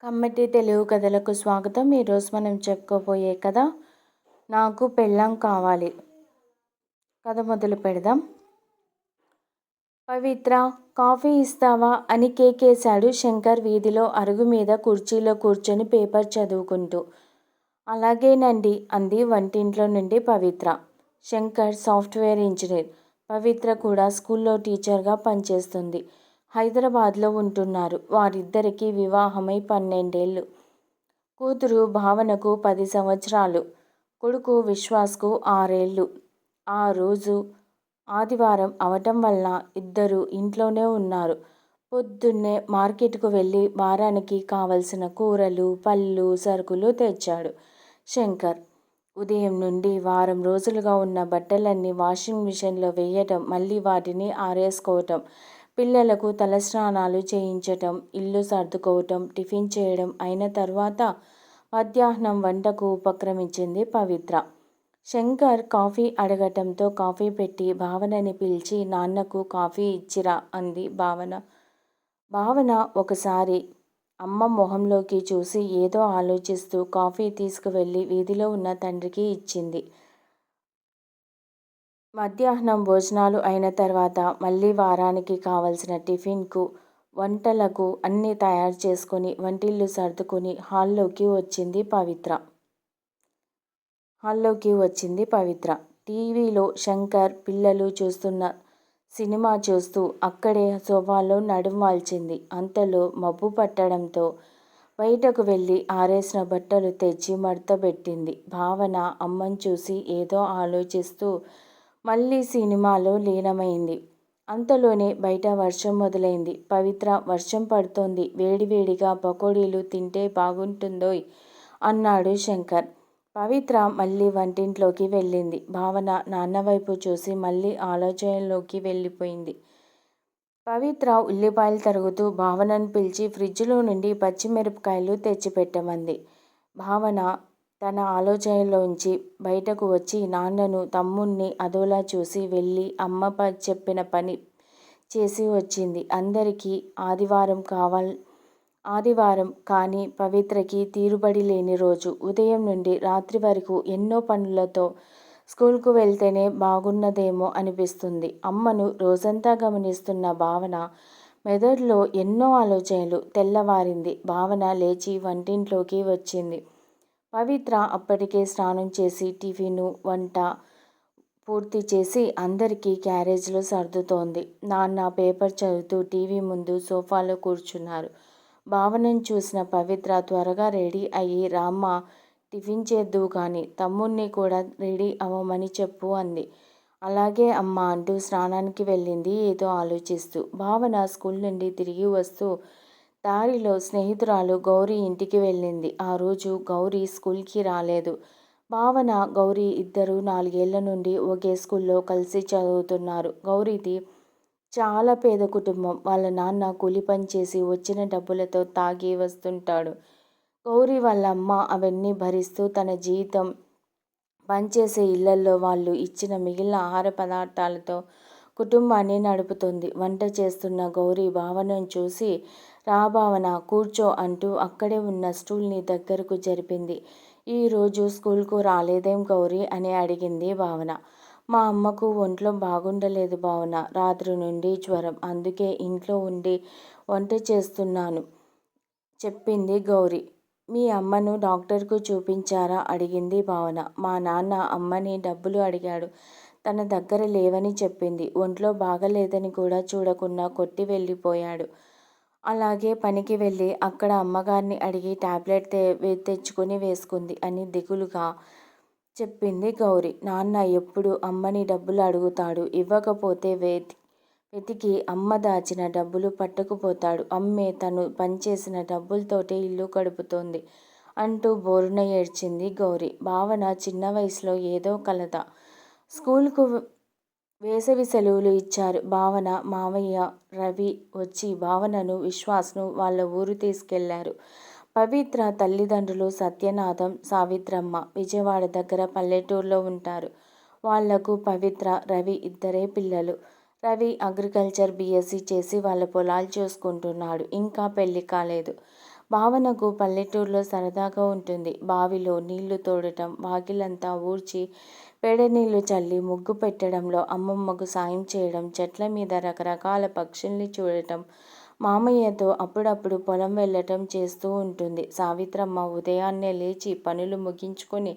కమ్మటి తెలుగు కథలకు స్వాగతం. ఈరోజు మనం చెప్పుకోబోయే కథ నాకు పెళ్ళాం కావాలి. కథ మొదలు పెడదాం. పవిత్ర, కాఫీ ఇస్తావా అని కేకేశాడు శంకర్ వీధిలో అరుగు మీద కుర్చీలో కూర్చొని పేపర్ చదువుకుంటూ. అలాగేనండి అంది వంటింట్లో నుండి పవిత్ర. శంకర్ సాఫ్ట్వేర్ ఇంజనీర్, పవిత్ర కూడా స్కూల్లో టీచర్గా పనిచేస్తుంది. హైదరాబాద్లో ఉంటున్నారు. వారిద్దరికీ వివాహమై 12 ఏళ్ళు. కూతురు భావనకు 10 సంవత్సరాలు, కొడుకు విశ్వాస్కు 6 ఏళ్ళు. ఆ రోజు ఆదివారం అవటం వల్ల ఇద్దరూ ఇంట్లోనే ఉన్నారు. పొద్దున్నే మార్కెట్కు వెళ్ళి వారానికి కావలసిన కూరలు, పళ్ళు, సరుకులు తెచ్చాడు శంకర్. ఉదయం నుండి వారం రోజులుగా ఉన్న బట్టలన్నీ వాషింగ్ మిషన్లో వేయటం, మళ్ళీ వాటిని ఆరేసుకోవటం, పిల్లలకు తలస్నానాలు చేయించటం, ఇల్లు సర్దుకోవటం, టిఫిన్ చేయడం అయిన తర్వాత మధ్యాహ్నం వంటకు ఉపక్రమించింది పవిత్ర. శంకర్ కాఫీ అడగటంతో కాఫీ పెట్టి భావనని పిలిచి నాన్నకు కాఫీ ఇచ్చిరా అంది భావన. భావన ఒకసారి అమ్మ మొహంలోకి చూసి ఏదో ఆలోచిస్తూ కాఫీ తీసుకువెళ్ళి వీధిలో ఉన్న తండ్రికి ఇచ్చింది. మధ్యాహ్నం భోజనాలు అయిన తర్వాత మళ్ళీ వారానికి కావలసిన టిఫిన్కు, వంటలకు అన్నీ తయారు చేసుకుని వంటిల్లు సర్దుకుని హాల్లోకి వచ్చింది పవిత్ర. టీవీలో శంకర్ పిల్లలు చూస్తున్న సినిమా చూస్తూ అక్కడే సోఫాలో నడుం వాల్చింది. అంతలో మబ్బు పట్టడంతో బయటకు వెళ్ళి ఆరేసిన బట్టలు తెచ్చి మడతబెట్టింది. భావన అమ్మను చూసి ఏదో ఆలోచిస్తూ మళ్ళీ సినిమాలో లీనమైంది. అంతలోనే బయట వర్షం మొదలైంది. పవిత్ర, వర్షం పడుతోంది, వేడివేడిగా పకోడీలు తింటే బాగుంటుందోయ్ అన్నాడు శంకర్. పవిత్ర మళ్ళీ వంటింట్లోకి వెళ్ళింది. భావన నాన్నవైపు చూసి మళ్ళీ ఆలోచనలోకి వెళ్ళిపోయింది. పవిత్ర ఉల్లిపాయలు తరుగుతూ భావనను పిలిచి ఫ్రిడ్జ్లో నుండి పచ్చిమిరపకాయలు తెచ్చిపెట్టమంది. భావన తన ఆలోచనలోంచి బయటకు వచ్చి నాన్నను, తమ్ముణ్ణి అదోలా చూసి వెళ్ళి అమ్మ చెప్పిన పని చేసి వచ్చింది. అందరికీ ఆదివారం కానీ పవిత్రకి తీరుబడి లేని రోజు. ఉదయం నుండి రాత్రి వరకు ఎన్నో పనులతో స్కూల్కు వెళ్తేనే బాగున్నదేమో అనిపిస్తుంది. అమ్మను రోజంతా గమనిస్తున్న భావన మెదడులో ఎన్నో ఆలోచనలు. తెల్లవారింది. భావన లేచి వంటింట్లోకి వచ్చింది. పవిత్ర అప్పటికే స్నానం చేసి టిఫిను, వంట పూర్తి చేసి అందరికీ క్యారేజ్లో సర్దుతోంది. నాన్న పేపర్ చదువుతూ టీవీ ముందు సోఫాలో కూర్చున్నారు. భావనను చూసిన పవిత్ర త్వరగా రెడీ అయ్యి రామ్మా, టిఫిన్ చేద్దువు గాని, తమ్ముణ్ణి కూడా రెడీ అవ్వమని చెప్పు అంది. అలాగే అమ్మా అంటూ స్నానానికి వెళ్ళింది ఏదో ఆలోచిస్తూ. భావన స్కూల్ నుండి తిరిగి వస్తూ దారిలో స్నేహితురాలు గౌరీ ఇంటికి వెళ్ళింది. ఆ రోజు గౌరీ స్కూల్కి రాలేదు. భావన, గౌరీ ఇద్దరూ 4 ఏళ్ల నుండి ఒకే స్కూల్లో కలిసి చదువుతున్నారు. గౌరీది చాలా పేద కుటుంబం. వాళ్ళ నాన్న కూలి పని చేసి వచ్చిన డబ్బులతో తాగి వస్తుంటాడు. గౌరీ వాళ్ళ అమ్మ అవన్నీ భరిస్తూ తన జీతం పనిచేసే ఇళ్లల్లో వాళ్ళు ఇచ్చిన మిగిలిన ఆహార పదార్థాలతో కుటుంబాన్ని నడుపుతుంది. వంట చేస్తున్న గౌరీ భావనను చూసి రా భావన, కూర్చో అంటూ అక్కడే ఉన్న స్టూల్ని దగ్గరకు జరిపింది. ఈరోజు స్కూల్కు రాలేదేం గౌరీ అని అడిగింది భావన. మా అమ్మకు ఒంట్లో బాగుండలేదు భావన, రాత్రి నుండి జ్వరం, అందుకే ఇంట్లో ఉండి వంట చేస్తున్నాను చెప్పింది గౌరీ. మీ అమ్మను డాక్టర్కు చూపించారా అడిగింది భావన. మా నాన్న అమ్మని డబ్బులు అడిగాడు, తన దగ్గర లేవని చెప్పింది. ఒంట్లో బాగలేదని కూడా చూడకుండా కొట్టి వెళ్ళిపోయాడు. అలాగే పనికి వెళ్ళి అక్కడ అమ్మగారిని అడిగి టాబ్లెట్ తెచ్చుకుని వేసుకుంది అని దిగులుగా చెప్పింది గౌరీ. నాన్న ఎప్పుడు అమ్మని డబ్బులు అడుగుతాడు, ఇవ్వకపోతే వెతికి అమ్మ దాచిన డబ్బులు పట్టుకుపోతాడు. అమ్మే తను పనిచేసిన డబ్బులతోటే ఇల్లు గడుపుతోంది అంటూ బోరున ఏడ్చింది గౌరీ. భావన చిన్న వయసులో ఏదో కలత. స్కూల్కు వేసవి సెలవులు ఇచ్చారు. భావన మావయ్య రవి వచ్చి భావనను, విశ్వాస్ను వాళ్ళ ఊరు తీసుకెళ్లారు. పవిత్ర తల్లిదండ్రులు సత్యనాథం, సావిత్రమ్మ విజయవాడ దగ్గర పల్లెటూరులో ఉంటారు. వాళ్లకు పవిత్ర, రవి ఇద్దరే పిల్లలు. రవి అగ్రికల్చర్ BSc చేసి వాళ్ళ పొలాలు చూసుకుంటున్నాడు. ఇంకా పెళ్లి కాలేదు. భావనకు పల్లెటూరులో సరదాగా ఉంటుంది. బావిలో నీళ్లు తోడటం, వాకిలంతా ఊడ్చి పేడనీళ్లు చల్లి ముగ్గు పెట్టడంలో అమ్మమ్మకు సాయం చేయడం, చెట్ల మీద రకరకాల పక్షుల్ని చూడటం, మామయ్యతో అప్పుడప్పుడు పొలం వెళ్ళటం చేస్తూ ఉంటుంది. సావిత్రమ్మ ఉదయాన్నే లేచి పనులు ముగించుకొని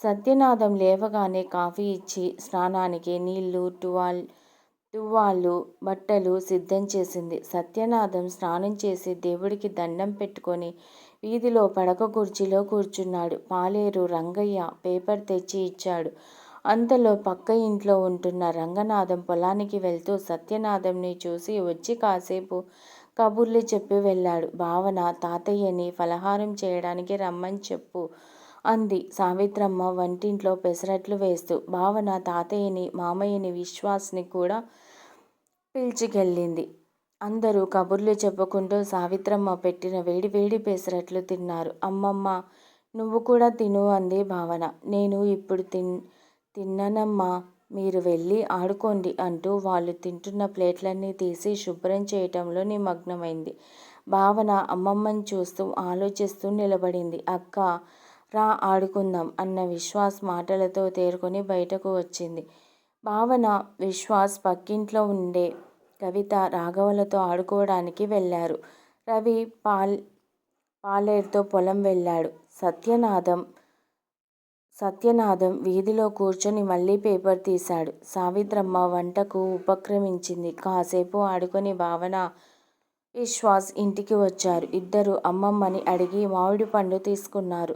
సత్యనాథం లేవగానే కాఫీ ఇచ్చి స్నానానికి నీళ్లు, తువ్వాలు, బట్టలు సిద్ధం చేసింది. సత్యనాథం స్నానం చేసి దేవుడికి దండం పెట్టుకొని వీధిలో పడక కుర్చీలో కూర్చున్నాడు. పాలేరు రంగయ్య పేపర్ తెచ్చి ఇచ్చాడు. అంతలో పక్క ఇంట్లో ఉంటున్న రంగనాథం పొలానికి వెళ్తూ సత్యనాథంని చూసి వచ్చి కాసేపు కబుర్లు చెప్పి వెళ్ళాడు. భావన తాతయ్యని ఫలహారం చేయడానికి రమ్మని చెప్పు అంది సావిత్రమ్మ వంటింట్లో పెసరట్లు వేస్తూ. భావన తాతయ్యని, మామయ్యని, విశ్వాస్ని కూడా పిలిచికెళ్ళింది. అందరూ కబుర్లు చెప్పుకుంటూ సావిత్రమ్మ పెట్టిన వేడి వేడి పెసరట్లు తిన్నారు. అమ్మమ్మ నువ్వు కూడా తిను అంది భావన. నేను ఇప్పుడు తిన్ననమ్మా, మీరు వెళ్ళి ఆడుకోండి అంటూ వాళ్ళు తింటున్న ప్లేట్లన్నీ తీసి శుభ్రం చేయటంలో నిమగ్నమైంది. భావన అమ్మమ్మని చూస్తూ ఆలోచిస్తూ నిలబడింది. అక్క రా ఆడుకుందాం అన్న విశ్వాస్ మాటలతో తేరుకొని బయటకు వచ్చింది. భావన, విశ్వాస్ పక్కింట్లో ఉండే కవిత, రాఘవలతో ఆడుకోవడానికి వెళ్ళారు. రవి పాలేరుతో పొలం వెళ్ళాడు. సత్యనాథం వీధిలో కూర్చొని మళ్ళీ పేపర్ తీశాడు. సావిత్రమ్మ వంటకు ఉపక్రమించింది. కాసేపు ఆడుకొని భావన, విశ్వాస్ ఇంటికి వచ్చారు. ఇద్దరు అమ్మమ్మని అడిగి మామిడి పండు తీసుకున్నారు.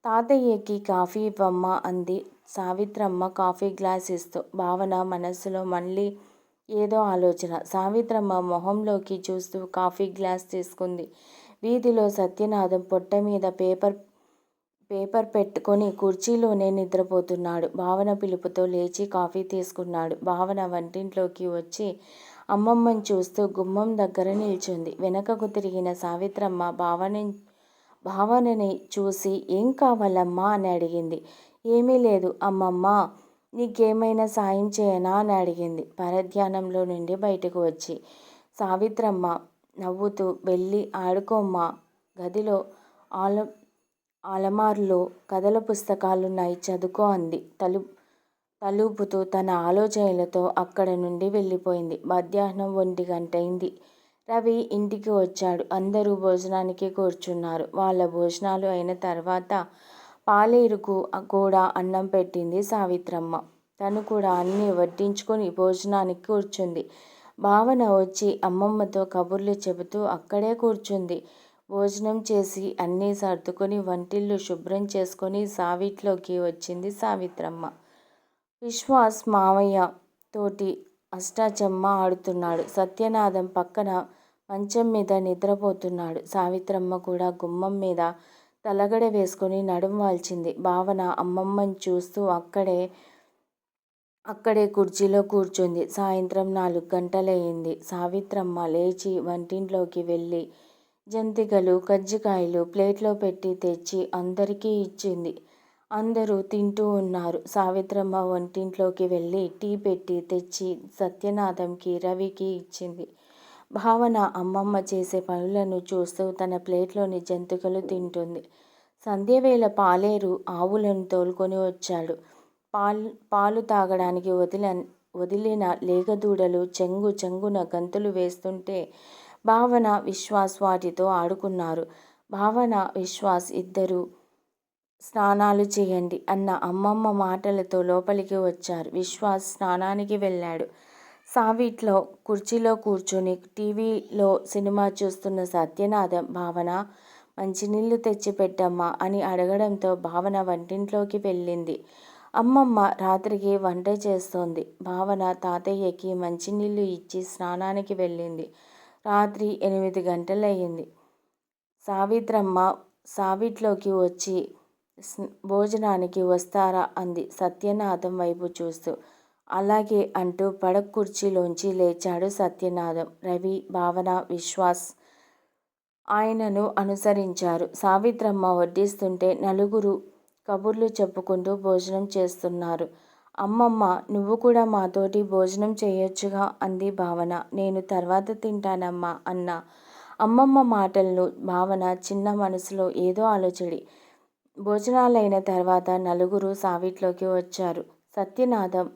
తాతయ్యకి కాఫీ ఇవ్వమ్మా అంది సావిత్రమ్మ కాఫీ గ్లాస్ ఇస్తూ. భావన మనస్సులో మళ్ళీ ఏదో ఆలోచన. సావిత్రమ్మ మొహంలోకి చూస్తూ కాఫీ గ్లాస్ తీసుకుంది. వీధిలో సత్యనాథం పొట్ట మీద పేపర్ పెట్టుకొని కుర్చీలోనే నిద్రపోతున్నాడు. భావన పిలుపుతో లేచి కాఫీ తీసుకున్నాడు. భావన వంటింట్లోకి వచ్చి అమ్మమ్మని చూస్తూ గుమ్మం దగ్గర నిల్చుంది. వెనకకు తిరిగిన సావిత్రమ్మ భావనని చూసి ఏం కావాలమ్మా అని అడిగింది. ఏమీ లేదు అమ్మమ్మ, నీకేమైనా సాయం చేయనా అని అడిగింది పరధ్యానంలో నుండి బయటకు వచ్చి. సావిత్రమ్మ నవ్వుతూ వెళ్ళి ఆడుకోమ్మా, గదిలో అలమారులో కథల పుస్తకాలున్నాయి, చదువుకో అంది తలూపుతూ. తన ఆలోచనలతో అక్కడి నుండి వెళ్ళిపోయింది. మధ్యాహ్నం 1 గంటైంది. రవి ఇంటికి వచ్చాడు. అందరూ భోజనానికి కూర్చున్నారు. వాళ్ళ భోజనాలు అయిన తర్వాత పాలేరుకు కూడా అన్నం పెట్టింది సావిత్రమ్మ. తను కూడా అన్నీ వడ్డించుకొని భోజనానికి కూర్చుంది. భావన వచ్చి అమ్మమ్మతో కబుర్లు చెబుతూ అక్కడే కూర్చుంది. భోజనం చేసి అన్నీ సర్దుకొని వంటిల్లు శుభ్రం చేసుకొని సావిట్లోకి వచ్చింది సావిత్రమ్మ. విశ్వాస్ మావయ్య తోటి అష్టాచెమ్మ ఆడుతున్నాడు. సత్యనాథం పక్కన మంచం మీద నిద్రపోతున్నాడు. సావిత్రమ్మ కూడా గుమ్మం మీద తలగడ వేసుకొని నడుం వాల్చింది. భావన అమ్మమ్మని చూస్తూ అక్కడే కుర్చీలో కూర్చుంది. సాయంత్రం 4 గంటలయ్యింది. సావిత్రమ్మ లేచి వంటింట్లోకి వెళ్ళి జంతికలు, కజ్జికాయలు ప్లేట్లో పెట్టి తెచ్చి అందరికీ ఇచ్చింది. అందరూ తింటూ ఉన్నారు. సావిత్రమ్మ వంటింట్లోకి వెళ్ళి టీ పెట్టి తెచ్చి సత్యనాథంకి, రవికి ఇచ్చింది. భావన అమ్మమ్మ చేసే పనులను చూస్తూ తన ప్లేట్లోని జంతికలు తింటుంది. సంధ్యవేళ పాలేరు ఆవులను తోలుకొని వచ్చాడు. పాలు తాగడానికి వదిలిన లేగదూడలు చెంగున గంతులు వేస్తుంటే భావన, విశ్వాస్ వాటితో ఆడుకున్నారు. భావన, విశ్వాస్ ఇద్దరూ స్నానాలు చేయండి అన్న అమ్మమ్మ మాటలతో లోపలికి వచ్చారు. విశ్వాస్ స్నానానికి వెళ్ళాడు. సావిట్లో కుర్చీలో కూర్చొని టీవీలో సినిమా చూస్తున్న సత్యనాథం, భావన మంచినీళ్లు తెచ్చి పెట్టమ్మా అని అడగడంతో భావన వంటింట్లోకి వెళ్ళింది. అమ్మమ్మ రాత్రికి వంట చేస్తోంది. భావన తాతయ్యకి మంచినీళ్లు ఇచ్చి స్నానానికి వెళ్ళింది. రాత్రి 8 గంటలయ్యింది. సావిత్రమ్మ సావిట్లోకి వచ్చి భోజనానికి వస్తారా అంది సత్యనాథం వైపు చూస్తూ. అలాగే అంటూ పడక కుర్చీలోంచి లేచాడు సత్యనాథం. రవి, భావన, విశ్వాస్ ఆయనను అనుసరించారు. సావిత్రమ్మ వడ్డిస్తుంటే నలుగురు కబుర్లు చెప్పుకుంటూ భోజనం చేస్తున్నారు. అమ్మమ్మ నువ్వు కూడా మాతోటి భోజనం చేయొచ్చుగా అంది భావన. నేను తర్వాత తింటానమ్మా అన్న అమ్మమ్మ మాటలను భావన చిన్న మనసులో ఏదో అలచడి. భోజనాలైన తర్వాత నలుగురు సావిట్లోకి వచ్చారు. సత్యనాథం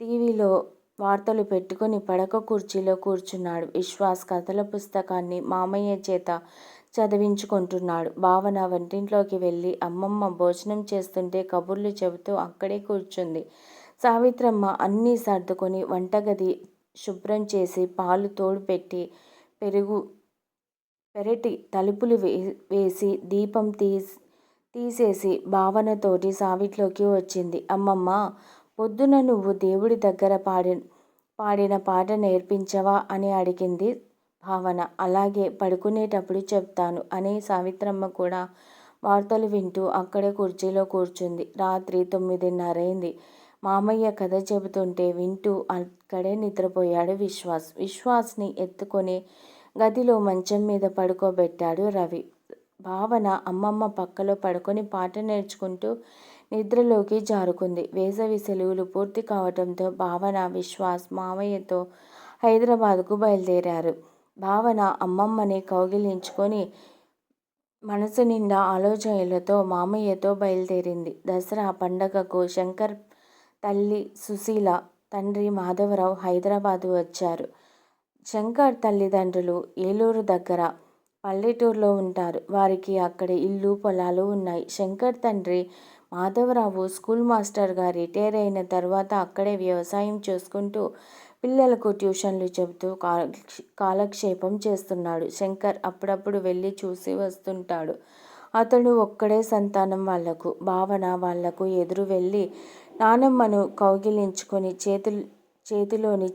టీవీలో వార్తలు పెట్టుకుని పడక కుర్చీలో కూర్చున్నాడు. విశ్వాస్ కథల పుస్తకాన్ని మామయ్య చేత చదివించుకుంటున్నాడు. భావన వంటింట్లోకి వెళ్ళి అమ్మమ్మ భోజనం చేస్తుంటే కబుర్లు చెబుతూ అక్కడే కూర్చుంది. సావిత్రమ్మ అన్నీ సర్దుకొని వంటగది శుభ్రం చేసి పాలు తోడు పెట్టి పెరటి తలుపులు వేసి దీపం తీసేసి భావనతోటి సావిట్లోకి వచ్చింది. అమ్మమ్మ, పొద్దున నువ్వు దేవుడి దగ్గర పాడిన పాట నేర్పించవా అని అడిగింది భావన. అలాగే, పడుకునేటప్పుడు చెప్తాను అని సావిత్రమ్మ కూడా వార్తలు వింటూ అక్కడే కుర్చీలో కూర్చుంది. రాత్రి 9:30 అయింది. మామయ్య కథ చెబుతుంటే వింటూ అక్కడే నిద్రపోయాడు విశ్వాస్. విశ్వాస్ని ఎత్తుకొని గదిలో మంచం మీద పడుకోబెట్టాడు రవి. భావన అమ్మమ్మ పక్కలో పడుకొని పాట నేర్చుకుంటూ నిద్రలోకి జారుకుంది. వేసవి సెలవులు పూర్తి కావటంతో భావన, విశ్వాస్ మామయ్యతో హైదరాబాద్కు బయలుదేరారు. భావన అమ్మమ్మని కౌగిలించుకొని మనసు నిండా ఆలోచనలతో మామయ్యతో బయలుదేరింది. దసరా పండగకు శంకర్ తల్లి సుశీల, తండ్రి మాధవరావు హైదరాబాదు వచ్చారు. శంకర్ తల్లిదండ్రులు ఏలూరు దగ్గర పల్లెటూరులో ఉంటారు. వారికి అక్కడ ఇల్లు, పొలాలు ఉన్నాయి. శంకర్ తండ్రి మాధవరావు స్కూల్ మాస్టర్గా రిటైర్ అయిన తర్వాత అక్కడే వ్యవసాయం చేసుకుంటూ పిల్లలకు ట్యూషన్లు చెబుతూ కాలక్షేపం చేస్తున్నాడు. శంకర్ అప్పుడప్పుడు వెళ్ళి చూసి వస్తుంటాడు. అతడు ఒక్కడే సంతానం వాళ్లకు. భావన వాళ్లకు ఎదురు వెళ్ళి నానమ్మను కౌగిలించుకొని చేతిలోని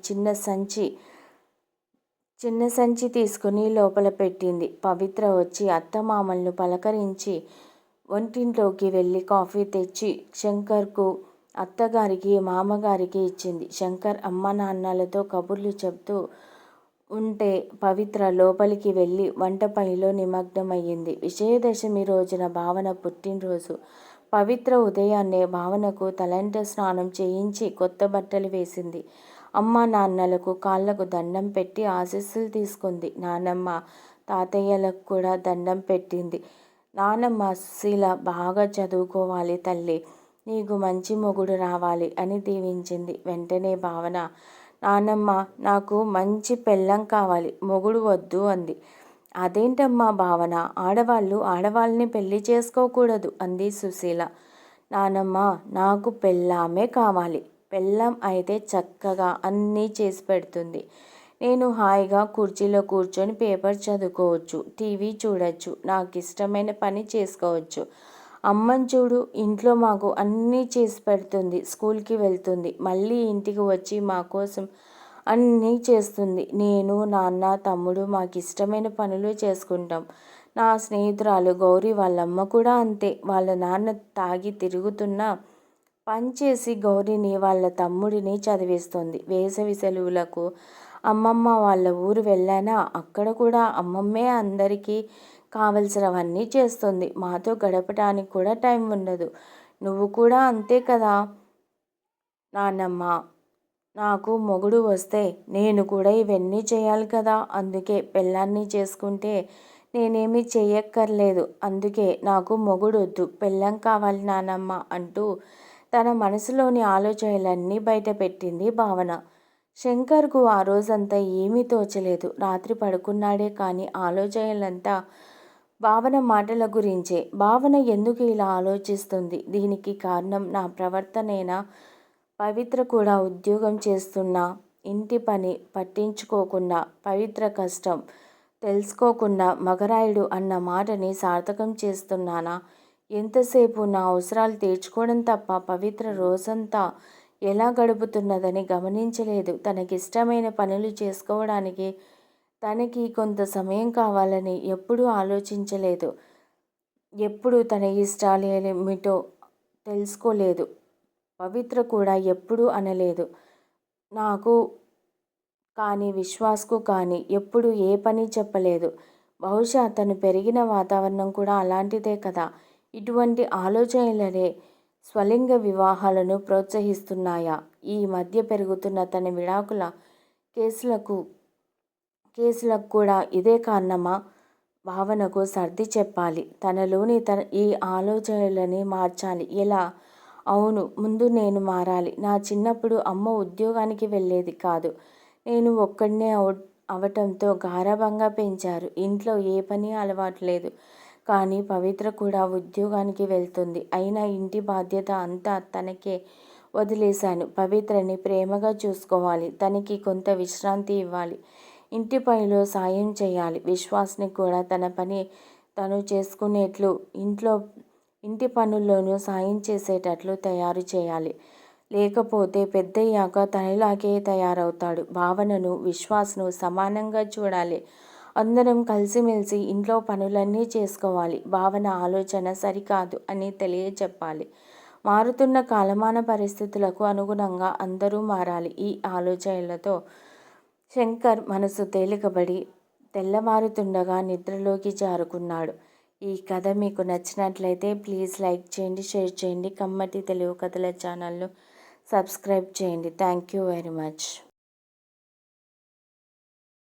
చిన్న సంచి తీసుకుని లోపల పెట్టింది. పవిత్ర వచ్చి అత్తమామలను పలకరించి వంటింట్లోకి వెళ్ళి కాఫీ తెచ్చి శంకర్కు, అత్తగారికి, మామగారికి ఇచ్చింది. శంకర్ అమ్మ నాన్నలతో కబుర్లు చెబుతూ ఉంటే పవిత్ర లోపలికి వెళ్ళి వంట పనిలో నిమగ్నమయ్యింది. విజయదశమి రోజున భావన పుట్టినరోజు. పవిత్ర ఉదయాన్నే భావనకు తలంట స్నానం చేయించి కొత్త బట్టలు వేసింది. అమ్మా నాన్నలకు కాళ్లకు దండం పెట్టి ఆశీస్సులు తీసుకుంది. నానమ్మ, తాతయ్యలకు కూడా దండం పెట్టింది. నానమ్మ, సుశీల బాగా చదువుకోవాలి తల్లి, నీకు మంచి మొగుడు రావాలి అని దీవించింది. వెంటనే భావన, నానమ్మ, నాకు మంచి పెళ్ళాం కావాలి, మొగుడు వద్దు అంది. అదేంటమ్మా భావన, ఆడవాళ్ళని పెళ్లి చేసుకోకూడదు అంది సుశీల. నానమ్మ, నాకు పెళ్ళామే కావాలి. పెళ్ళాం అయితే చక్కగా అన్నీ చేసి పెడుతుంది. నేను హాయిగా కుర్చీలో కూర్చొని పేపర్ చదువుకోవచ్చు, టీవీ చూడొచ్చు, నాకు ఇష్టమైన పని చేసుకోవచ్చు. అమ్మని చూడు, ఇంట్లో మాకు అన్నీ చేసి పెడుతుంది, స్కూల్కి వెళ్తుంది, మళ్ళీ ఇంటికి వచ్చి మా కోసం అన్నీ చేస్తుంది. నేను, నాన్న, తమ్ముడు మాకిష్టమైన పనులు చేసుకుంటాం. నా స్నేహితురాలు గౌరీ వాళ్ళమ్మ కూడా అంతే. వాళ్ళ నాన్న తాగి తిరుగుతున్నా పనిచేసి గౌరీని వాళ్ళ తమ్ముడిని చదివిస్తుంది. వేసవి సెలవులకు అమ్మమ్మ వాళ్ళ ఊరు వెళ్ళానా, అక్కడ కూడా అమ్మమ్మే అందరికీ కావలసినవన్నీ చేస్తుంది. మాతో గడపటానికి కూడా టైం ఉండదు. నువ్వు కూడా అంతే కదా నాన్నమ్మ. నాకు మొగుడు వస్తే నేను కూడా ఇవన్నీ చేయాలి కదా. అందుకే పెళ్ళాన్ని చేసుకుంటే నేనేమీ చెయ్యక్కర్లేదు. అందుకే నాకు మొగుడొద్దు, పెళ్ళాం కావాలి నానమ్మ అంటూ తన మనసులోని ఆలోచనలన్నీ బయటపెట్టింది భావన. శంకర్కు ఆ రోజంతా ఏమీ తోచలేదు. రాత్రి పడుకున్నాడే కానీ ఆలోచనలంతా భావన మాటల గురించే. భావన ఎందుకు ఇలా ఆలోచిస్తుంది? దీనికి కారణం నా ప్రవర్తనేనా? పవిత్ర కూడా ఉద్యోగం చేస్తున్నా, ఇంటి పని పట్టించుకోకుండా, పవిత్ర కష్టం తెలుసుకోకుండా మగరాయుడు అన్న మాటని సార్థకం చేస్తున్నానా? ఎంతసేపు నా అవసరాలు తీర్చుకోవడం తప్ప పవిత్ర రోజంతా ఎలా గడుపుతున్నదని గమనించలేదు. తనకిష్టమైన పనులు చేసుకోవడానికి తనకి కొంత సమయం కావాలని ఎప్పుడూ ఆలోచించలేదు. ఎప్పుడు తన ఇష్టాలేమిటో తెలుసుకోలేదు. పవిత్ర కూడా ఎప్పుడూ అనలేదు. నాకు కానీ విశ్వాస్కు కానీ ఎప్పుడు ఏ పని చెప్పలేదు. బహుశా తను పెరిగిన వాతావరణం కూడా అలాంటిదే కదా. ఇటువంటి ఆలోచనలనే స్వలింగ వివాహాలను ప్రోత్సహిస్తున్నాయా? ఈ మధ్య పెరుగుతున్న తన విడాకుల కేసులకు కూడా ఇదే కారణమా? భావనకు సర్ది చెప్పాలి. తనలోని ఈ ఆలోచనలని మార్చాలి. ఎలా? అవును, ముందు నేను మారాలి. నా చిన్నప్పుడు అమ్మ ఉద్యోగానికి వెళ్ళేది కాదు. నేను ఒక్కడినే అవటంతో గారాబంగా పెంచారు. ఇంట్లో ఏ పని అలవాటు లేదు. కానీ పవిత్ర కూడా ఉద్యోగానికి వెళ్తుంది. అయినా ఇంటి బాధ్యత అంతా తనకే వదిలేశాను. పవిత్రని ప్రేమగా చూసుకోవాలి. తనకి కొంత విశ్రాంతి ఇవ్వాలి. ఇంటి పనిలో సాయం చేయాలి. విశ్వాస్ని కూడా తన పని తను చేసుకునేట్లు ఇంటి పనుల్లోనూ సాయం చేసేటట్లు తయారు చేయాలి. లేకపోతే పెద్దయ్యాక తనలాగే తయారవుతాడు. భావనను, విశ్వాస్ను సమానంగా చూడాలి. అందరం కలిసిమెలిసి ఇంట్లో పనులన్నీ చేసుకోవాలి. భావన ఆలోచన సరికాదు అని తెలియచెప్పాలి. మారుతున్న కాలమాన పరిస్థితులకు అనుగుణంగా అందరూ మారాలి. ఈ ఆలోచనలతో శంకర్ మనసు తేలికబడి తెల్లవారుతుండగా నిద్రలోకి జారుకున్నాడు. ఈ కథ మీకు నచ్చినట్లయితే ప్లీజ్ లైక్ చేయండి, షేర్ చేయండి. కమ్మటి తెలుగు కథల ఛానల్ను సబ్స్క్రైబ్ చేయండి. Thank you very much.